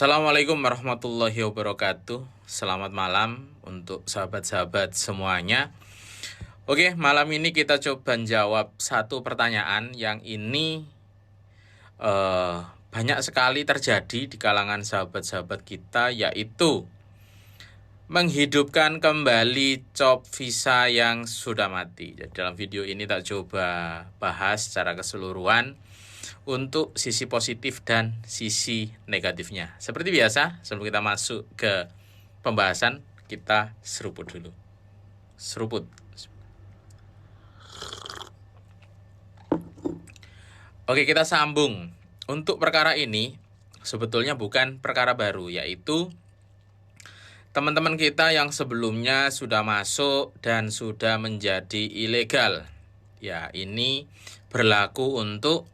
Assalamualaikum warahmatullahi wabarakatuh. Selamat malam untuk sahabat-sahabat semuanya. Oke, malam ini kita coba jawab satu pertanyaan yang ini banyak sekali terjadi di kalangan sahabat-sahabat kita, yaitu menghidupkan kembali COP visa yang sudah mati. Jadi dalam video ini tak coba bahas secara keseluruhan untuk sisi positif dan sisi negatifnya. Seperti biasa, sebelum kita masuk ke pembahasan, kita seruput dulu. Seruput. Oke, kita sambung. Untuk perkara ini sebetulnya bukan perkara baru, yaitu teman-teman kita yang sebelumnya sudah masuk dan sudah menjadi ilegal. Ya, ini berlaku untuk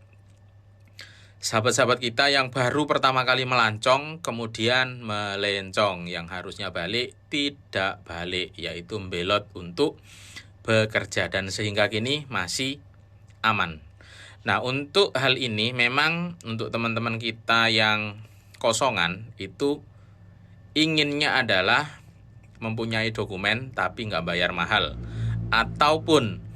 sahabat-sahabat kita yang baru pertama kali melancong, kemudian melencong, yang harusnya balik, tidak balik, yaitu membelot untuk bekerja, dan sehingga kini masih aman. Nah, untuk hal ini memang untuk teman-teman kita yang kosongan itu inginnya adalah mempunyai dokumen tapi nggak bayar mahal, ataupun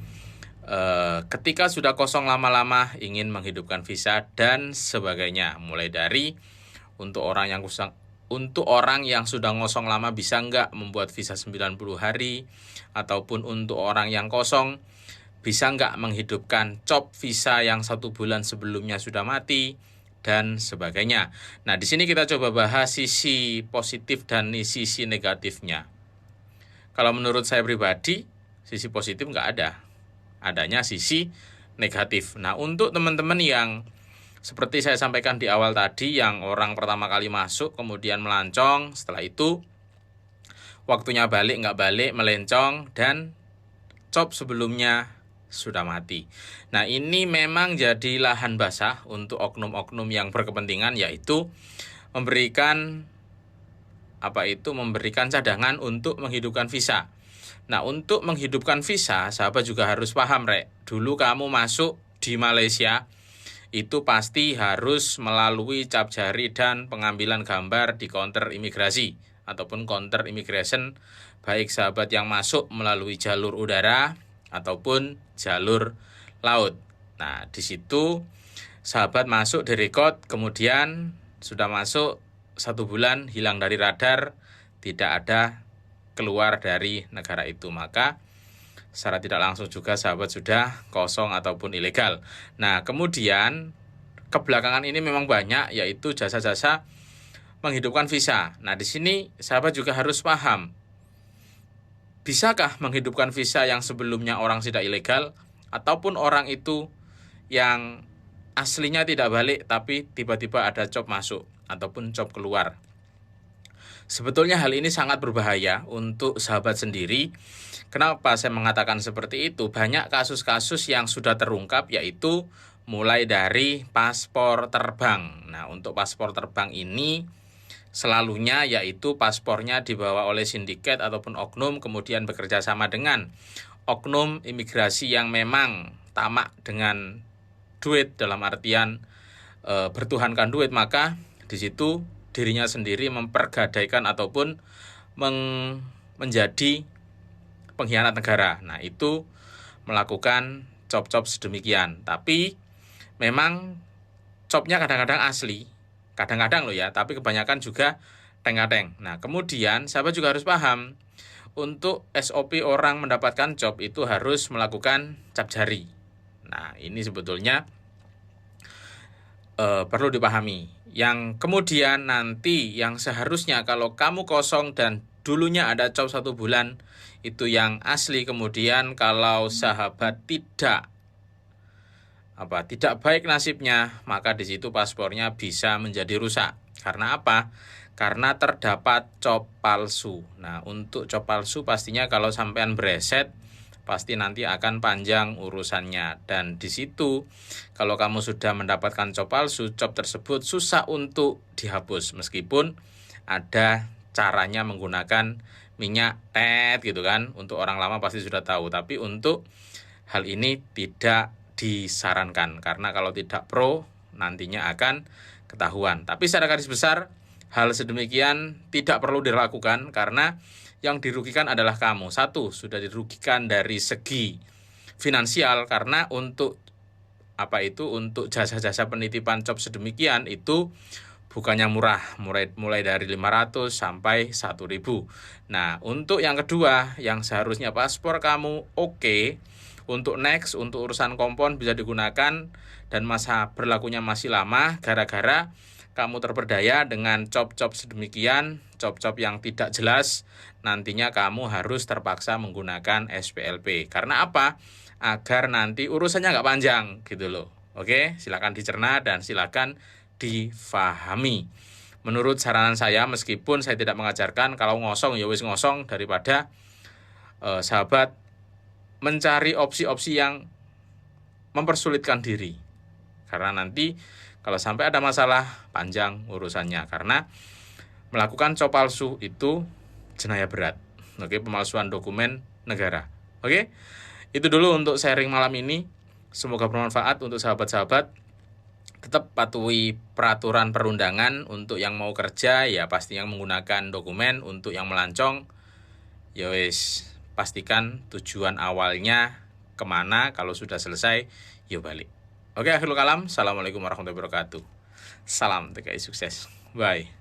ketika sudah kosong lama-lama ingin menghidupkan visa dan sebagainya. Mulai dari untuk orang yang sudah ngosong lama bisa nggak membuat visa 90 hari, ataupun untuk orang yang kosong bisa nggak menghidupkan COP visa yang 1 bulan sebelumnya sudah mati, dan sebagainya. Nah, di sini kita coba bahas sisi positif dan sisi negatifnya. Kalau menurut saya pribadi, sisi positif nggak ada. Adanya sisi negatif. Nah, untuk teman-teman yang seperti saya sampaikan di awal tadi, yang orang pertama kali masuk kemudian melancong, setelah itu waktunya balik nggak balik, melencong, dan COP sebelumnya sudah mati. Nah, ini memang jadi lahan basah untuk oknum-oknum yang berkepentingan, yaitu memberikan cadangan untuk menghidupkan visa. Nah, untuk menghidupkan visa, sahabat juga harus paham, dulu kamu masuk di Malaysia, itu pasti harus melalui cap jari dan pengambilan gambar di counter imigrasi ataupun counter immigration, baik sahabat yang masuk melalui jalur udara ataupun jalur laut. Nah, di situ sahabat masuk direkod, kemudian sudah masuk 1 bulan, hilang dari radar, tidak ada keluar dari negara itu, maka secara tidak langsung juga sahabat sudah kosong ataupun ilegal. Nah, kemudian kebelakangan ini memang banyak, yaitu jasa-jasa menghidupkan visa. Nah, di sini sahabat juga harus paham, bisakah menghidupkan visa yang sebelumnya orang sudah ilegal, ataupun orang itu yang aslinya tidak balik tapi tiba-tiba ada COP masuk ataupun COP keluar. Sebetulnya hal ini sangat berbahaya untuk sahabat sendiri. Kenapa saya mengatakan seperti itu? Banyak kasus-kasus yang sudah terungkap, yaitu mulai dari paspor terbang. Nah, untuk paspor terbang ini selalunya yaitu paspornya dibawa oleh sindiket ataupun oknum, kemudian bekerja sama dengan oknum imigrasi yang memang tamak dengan duit, dalam artian bertuhankan duit, maka di situ dirinya sendiri mempergadaikan ataupun menjadi pengkhianat negara. Nah, itu melakukan COP-COP sedemikian. Tapi memang COP-nya kadang-kadang asli, kadang-kadang loh ya, tapi kebanyakan juga teng-teng. Nah, kemudian sahabat juga harus paham, untuk SOP orang mendapatkan COP itu harus melakukan cap jari. Nah, ini sebetulnya perlu dipahami. Yang kemudian nanti yang seharusnya kalau kamu kosong dan dulunya ada COP 1 bulan, itu yang asli. Kemudian kalau sahabat tidak baik nasibnya, maka di situ paspornya bisa menjadi rusak. Karena apa? Karena terdapat COP palsu. Nah, untuk COP palsu pastinya kalau sampean bereset, pasti nanti akan panjang urusannya. Dan di situ kalau kamu sudah mendapatkan COP palsu, COP tersebut susah untuk dihapus, meskipun ada caranya menggunakan minyak gitu kan. Untuk orang lama pasti sudah tahu, tapi untuk hal ini tidak disarankan, karena kalau tidak pro nantinya akan ketahuan. Tapi secara garis besar, hal sedemikian tidak perlu dilakukan karena yang dirugikan adalah kamu. Satu, sudah dirugikan dari segi finansial karena untuk untuk jasa-jasa penitipan job sedemikian itu bukannya murah, mulai dari 500 sampai 1.000. Nah, untuk yang kedua, yang seharusnya paspor kamu oke, untuk next, untuk urusan kompon bisa digunakan dan masa berlakunya masih lama gara-gara kamu terperdaya dengan job-job sedemikian, job-job yang tidak jelas, nantinya kamu harus terpaksa menggunakan SPLP. Karena apa? Agar nanti urusannya nggak panjang gitu loh. Oke, silakan dicerna dan silakan difahami. Menurut saranan saya, meskipun saya tidak mengajarkan, kalau ngosong ya wis ngosong, daripada sahabat mencari opsi-opsi yang mempersulitkan diri. Karena nanti kalau sampai ada masalah, panjang urusannya. Karena melakukan cop palsu itu jenayah berat. Oke, pemalsuan dokumen negara. Oke, itu dulu untuk sharing malam ini. Semoga bermanfaat untuk sahabat-sahabat. Tetap patuhi peraturan perundangan. Untuk yang mau kerja ya pastinya menggunakan dokumen. Untuk yang melancong ya wis pastikan tujuan awalnya kemana. Kalau sudah selesai ya balik. Oke, akhirul kalam. Assalamualaikum warahmatullahi wabarakatuh. Salam TKI sukses. Bye.